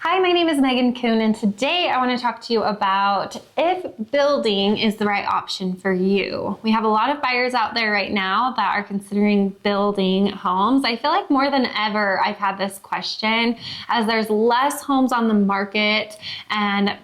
Hi, my name is Coon, and today I want to talk to you about if building is the right option for you. We have a lot of buyers out there right now that are considering building homes. I feel like more than ever I've had this question as there's less homes on the market and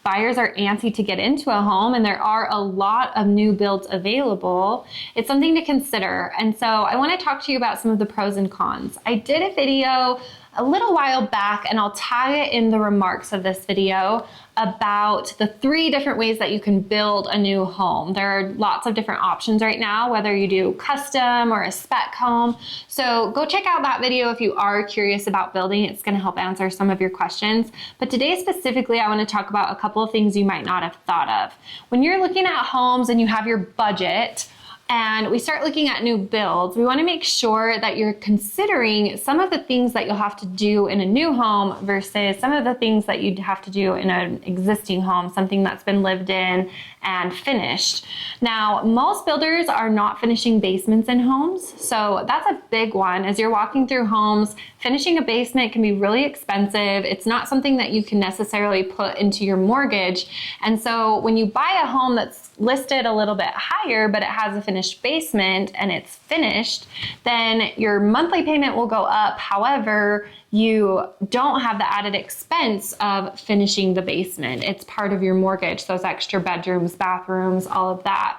buyers are antsy to get into a home and there are a lot of new builds available. It's something to consider. And so I want to talk to you about some of the pros and cons. I did a video a little while back, and I'll tag it in the remarks of this video, about the 3 different ways that you can build a new home. There are lots of different options right now, whether you do custom or a spec home. So go check out that video if you are curious about building. It's going to help answer some of your questions. But today specifically, I want to talk about a couple of things you might not have thought of. When you're looking at homes and you have your budget, and we start looking at new builds, we want to make sure that you're considering some of the things that you'll have to do in a new home versus some of the things that you'd have to do in an existing home, something that's been lived in and finished. Now, most builders are not finishing basements in homes, so that's a big one. As you're walking through homes, finishing a basement can be really expensive. It's not something that you can necessarily put into your mortgage. And so when you buy a home that's listed a little bit higher, but it has a finished basement and it's finished, then your monthly payment will go up. However, you don't have the added expense of finishing the basement. It's part of your mortgage, those extra bedrooms, bathrooms, all of that.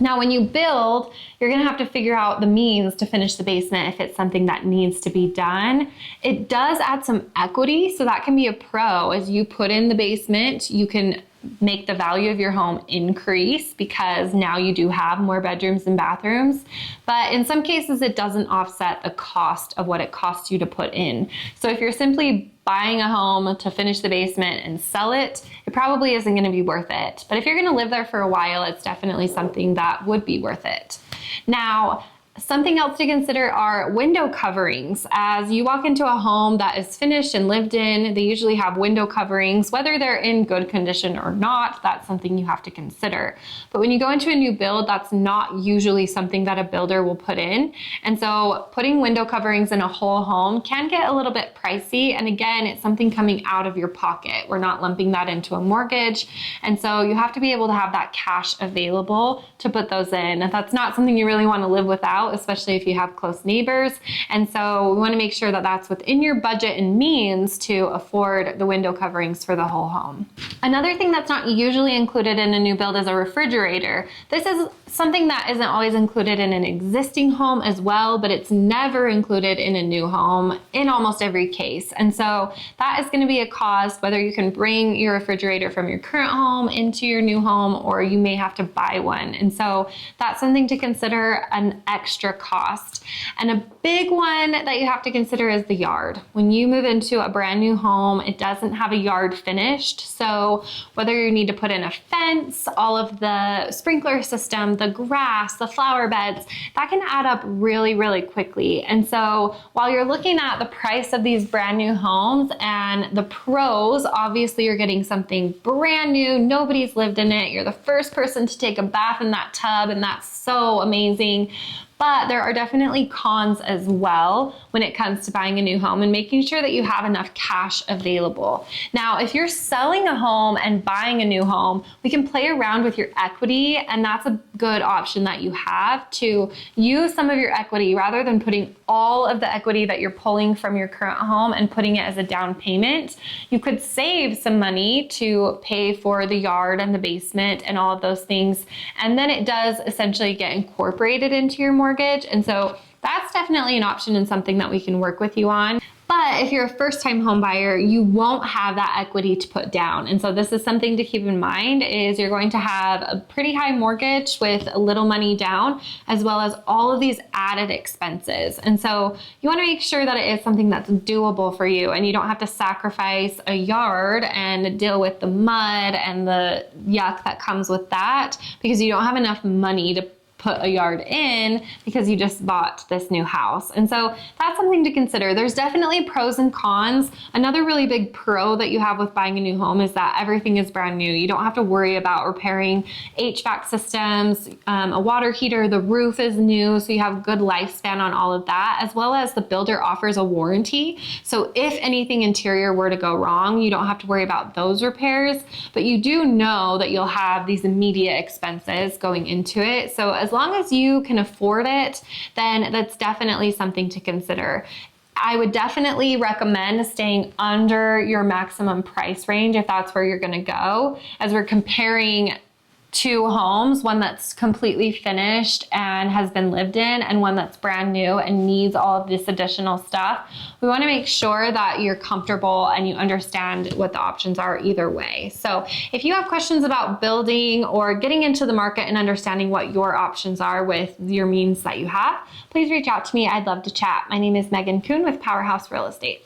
Now, when you build, you're gonna have to figure out the means to finish the basement if it's something that needs to be done. It does add some equity, so that can be a pro. As you put in the basement, you can make the value of your home increase because now you do have more bedrooms and bathrooms. But in some cases, it doesn't offset the cost of what it costs you to put in. So if you're simply buying a home to finish the basement and sell it, it probably isn't going to be worth it. But if you're going to live there for a while, it's definitely something that would be worth it. Now, something else to consider are window coverings. As you walk into a home that is finished and lived in, they usually have window coverings. Whether they're in good condition or not, that's something you have to consider. But when you go into a new build, that's not usually something that a builder will put in. And so putting window coverings in a whole home can get a little bit pricey. And again, it's something coming out of your pocket. We're not lumping that into a mortgage. And so you have to be able to have that cash available to put those in. If that's not something you really want to live without, especially if you have close neighbors. And so we want to make sure that that's within your budget and means to afford the window coverings for the whole home. Another thing that's not usually included in a new build is a refrigerator. This is something that isn't always included in an existing home as well, but it's never included in a new home in almost every case. And so that is going to be a cost, whether you can bring your refrigerator from your current home into your new home, or you may have to buy one. And so that's something to consider, an extra cost. And a big one that you have to consider is the yard. When you move into a brand new home, it doesn't have a yard finished. So whether you need to put in a fence, all of the sprinkler system, the grass, the flower beds, that can add up really, really quickly. And so while you're looking at the price of these brand new homes and the pros, obviously you're getting something brand new, nobody's lived in it, you're the first person to take a bath in that tub, and that's so amazing. But there are definitely cons as well when it comes to buying a new home and making sure that you have enough cash available. Now, if you're selling a home and buying a new home, we can play around with your equity, and that's a good option that you have to use some of your equity rather than putting all of the equity that you're pulling from your current home and putting it as a down payment. You could save some money to pay for the yard and the basement and all of those things, and then it does essentially get incorporated into your mortgage. And so that's definitely an option and something that we can work with you on. But if you're a first-time home buyer, you won't have that equity to put down. And so this is something to keep in mind, is you're going to have a pretty high mortgage with a little money down, as well as all of these added expenses. And so you want to make sure that it is something that's doable for you, and you don't have to sacrifice a yard and deal with the mud and the yuck that comes with that because you don't have enough money to put a yard in because you just bought this new house. And so that's something to consider. There's definitely pros and cons. Another really big pro that you have with buying a new home is that everything is brand new. You don't have to worry about repairing HVAC systems, a water heater, the roof is new, so you have good lifespan on all of that, as well as the builder offers a warranty. So if anything interior were to go wrong, you don't have to worry about those repairs, but you do know that you'll have these immediate expenses going into it. So as long as you can afford it, then that's definitely something to consider. I would definitely recommend staying under your maximum price range if that's where you're gonna go, as we're comparing two homes, one that's completely finished and has been lived in, and one that's brand new and needs all of this additional stuff. We want to make sure that you're comfortable and you understand what the options are either way. So if you have questions about building or getting into the market and understanding what your options are with your means that you have, please reach out to me. I'd love to chat. My name is Megan Coon with Powerhouse Real Estate.